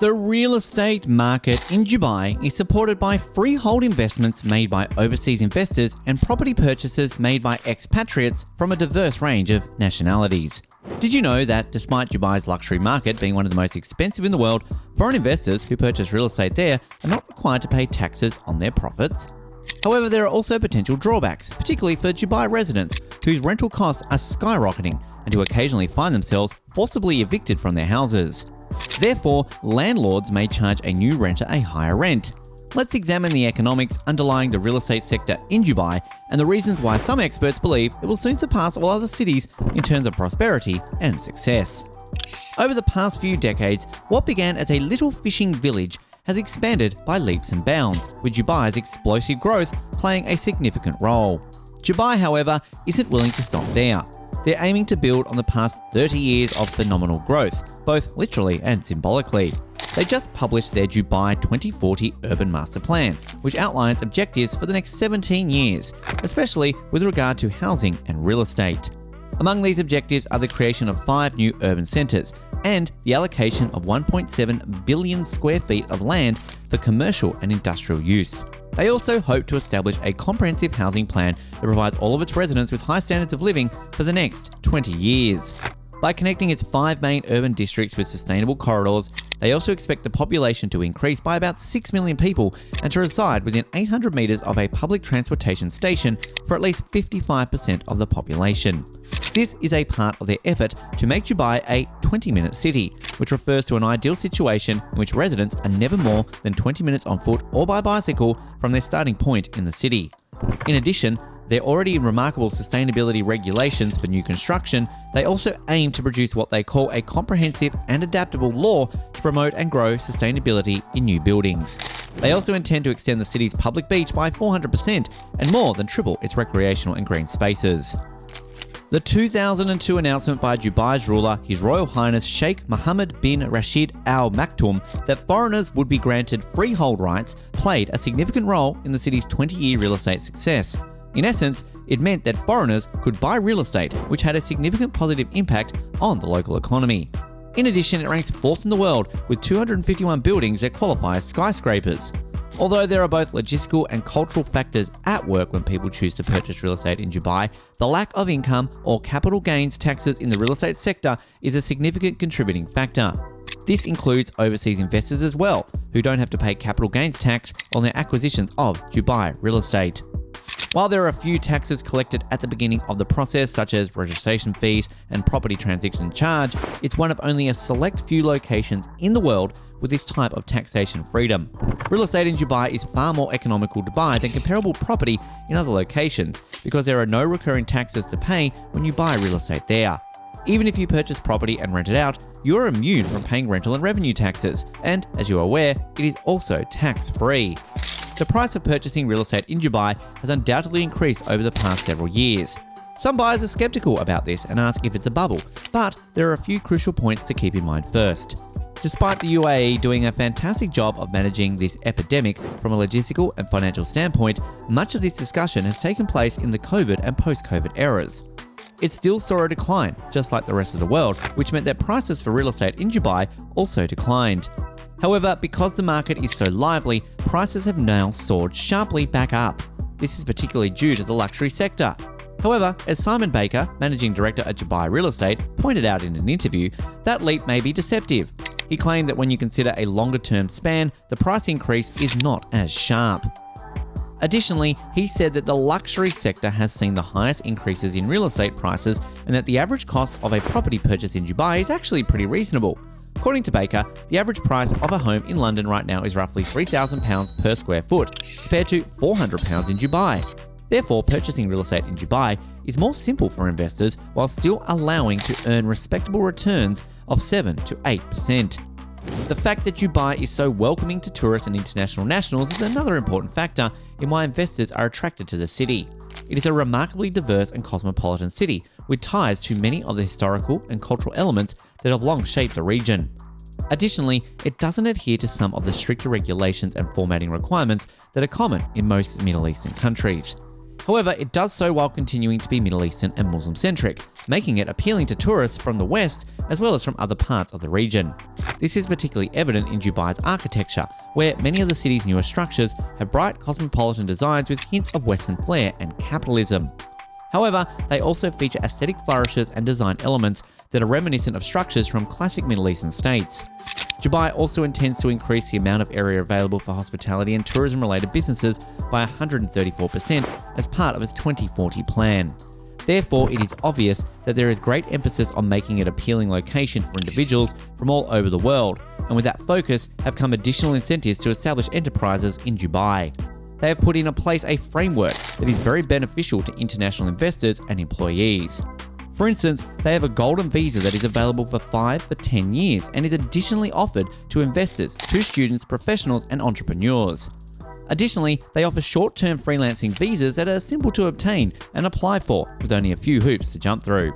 The real estate market in Dubai is supported by freehold investments made by overseas investors and property purchases made by expatriates from a diverse range of nationalities. Did you know that despite Dubai's luxury market being one of the most expensive in the world, foreign investors who purchase real estate there are not required to pay taxes on their profits? However, there are also potential drawbacks, particularly for Dubai residents whose rental costs are skyrocketing and who occasionally find themselves forcibly evicted from their houses. Therefore, landlords may charge a new renter a higher rent. Let's examine the economics underlying the real estate sector in Dubai and the reasons why some experts believe it will soon surpass all other cities in terms of prosperity and success. Over the past few decades, what began as a little fishing village has expanded by leaps and bounds, with Dubai's explosive growth playing a significant role. Dubai, however, isn't willing to stop there. They're aiming to build on the past 30 years of phenomenal growth, both literally and symbolically. They just published their Dubai 2040 Urban Master Plan, which outlines objectives for the next 17 years, especially with regard to housing and real estate. Among these objectives are the creation of 5 new urban centres and the allocation of 1.7 billion square feet of land for commercial and industrial use. They also hope to establish a comprehensive housing plan that provides all of its residents with high standards of living for the next 20 years. By connecting its 5 main urban districts with sustainable corridors, they also expect the population to increase by about 6 million people and to reside within 800 metres of a public transportation station for at least 55% of the population. This is a part of their effort to make Dubai a 20-minute city, which refers to an ideal situation in which residents are never more than 20 minutes on foot or by bicycle from their starting point in the city. In addition, their already remarkable sustainability regulations for new construction, they also aim to produce what they call a comprehensive and adaptable law to promote and grow sustainability in new buildings. They also intend to extend the city's public beach by 400% and more than triple its recreational and green spaces. The 2002 announcement by Dubai's ruler, His Royal Highness Sheikh Mohammed bin Rashid Al Maktoum, that foreigners would be granted freehold rights played a significant role in the city's 20-year real estate success. In essence, it meant that foreigners could buy real estate, which had a significant positive impact on the local economy. In addition, it ranks 4th in the world with 251 buildings that qualify as skyscrapers. Although there are both logistical and cultural factors at work when people choose to purchase real estate in Dubai, the lack of income or capital gains taxes in the real estate sector is a significant contributing factor. This includes overseas investors as well, who don't have to pay capital gains tax on their acquisitions of Dubai real estate. While there are a few taxes collected at the beginning of the process, such as registration fees and property transaction charge, it's one of only a select few locations in the world with this type of taxation freedom. Real estate in Dubai is far more economical to buy than comparable property in other locations because there are no recurring taxes to pay when you buy real estate there. Even if you purchase property and rent it out, you're immune from paying rental and revenue taxes, and as you're aware, it is also tax-free. The price of purchasing real estate in Dubai has undoubtedly increased over the past several years. Some buyers are skeptical about this and ask if it's a bubble, but there are a few crucial points to keep in mind first. Despite the UAE doing a fantastic job of managing this epidemic from a logistical and financial standpoint, much of this discussion has taken place in the COVID and post-COVID eras. It still saw a decline, just like the rest of the world, which meant that prices for real estate in Dubai also declined. However, because the market is so lively, prices have now soared sharply back up. This is particularly due to the luxury sector. However, as Simon Baker, Managing Director at Dubai Real Estate, pointed out in an interview, that leap may be deceptive. He claimed that when you consider a longer-term span, the price increase is not as sharp. Additionally, he said that the luxury sector has seen the highest increases in real estate prices and that the average cost of a property purchase in Dubai is actually pretty reasonable. According to Baker, the average price of a home in London right now is roughly £3,000 per square foot, compared to £400 in Dubai. Therefore, purchasing real estate in Dubai is more simple for investors while still allowing to earn respectable returns of 7 to 8%. The fact that Dubai is so welcoming to tourists and international nationals is another important factor in why investors are attracted to the city. It is a remarkably diverse and cosmopolitan city with ties to many of the historical and cultural elements that have long shaped the region. Additionally, it doesn't adhere to some of the stricter regulations and formatting requirements that are common in most Middle Eastern countries. However, it does so while continuing to be Middle Eastern and Muslim-centric, making it appealing to tourists from the West as well as from other parts of the region. This is particularly evident in Dubai's architecture, where many of the city's newer structures have bright cosmopolitan designs with hints of Western flair and capitalism. However, they also feature aesthetic flourishes and design elements that are reminiscent of structures from classic Middle Eastern states. Dubai also intends to increase the amount of area available for hospitality and tourism-related businesses by 134% as part of its 2040 plan. Therefore, it is obvious that there is great emphasis on making it an appealing location for individuals from all over the world, and with that focus have come additional incentives to establish enterprises in Dubai. They have put in place a framework that is very beneficial to international investors and employees. For instance, they have a golden visa that is available for 5 for 10 years and is additionally offered to investors, to students, professionals, and entrepreneurs. Additionally, they offer short-term freelancing visas that are simple to obtain and apply for, with only a few hoops to jump through.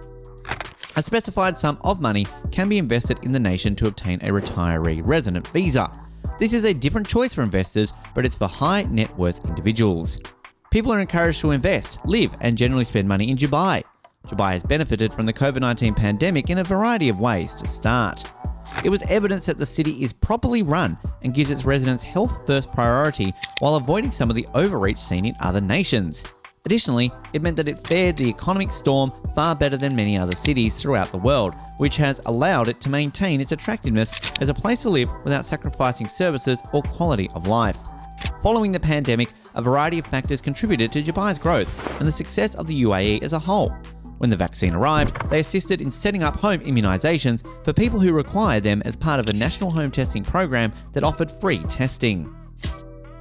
A specified sum of money can be invested in the nation to obtain a retiree resident visa. This is a different choice for investors, but it's for high net worth individuals. People are encouraged to invest, live, and generally spend money in Dubai. Dubai has benefited from the COVID-19 pandemic in a variety of ways to start. It was evidence that the city is properly run and gives its residents health first priority while avoiding some of the overreach seen in other nations. Additionally, it meant that it fared the economic storm far better than many other cities throughout the world, which has allowed it to maintain its attractiveness as a place to live without sacrificing services or quality of life. Following the pandemic, a variety of factors contributed to Dubai's growth and the success of the UAE as a whole. When the vaccine arrived, they assisted in setting up home immunisations for people who required them as part of a national home testing program that offered free testing.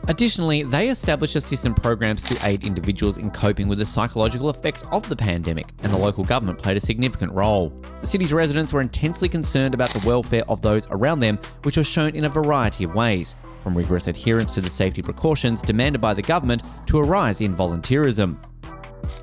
Additionally, they established assistance programs to aid individuals in coping with the psychological effects of the pandemic, and the local government played a significant role. The city's residents were intensely concerned about the welfare of those around them, which was shown in a variety of ways, from rigorous adherence to the safety precautions demanded by the government to a rise in volunteerism.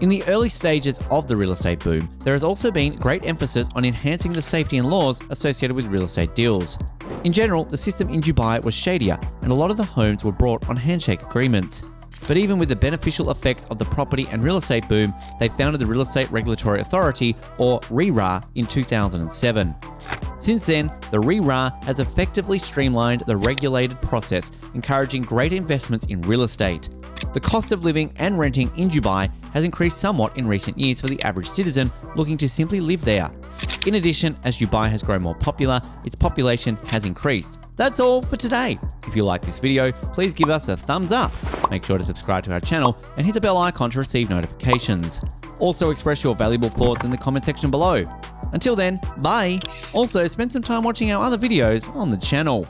In the early stages of the real estate boom, there has also been great emphasis on enhancing the safety and laws associated with real estate deals. In general, the system in Dubai was shadier, and a lot of the homes were bought on handshake agreements. But even with the beneficial effects of the property and real estate boom, they founded the Real Estate Regulatory Authority, or RERA, in 2007. Since then, the RERA has effectively streamlined the regulated process, encouraging great investments in real estate. The cost of living and renting in Dubai has increased somewhat in recent years for the average citizen looking to simply live there. In addition, as Dubai has grown more popular, its population has increased. That's all for today. If you like this video, please give us a thumbs up. Make sure to subscribe to our channel and hit the bell icon to receive notifications. Also express your valuable thoughts in the comment section below. Until then, bye! Also, spend some time watching our other videos on the channel.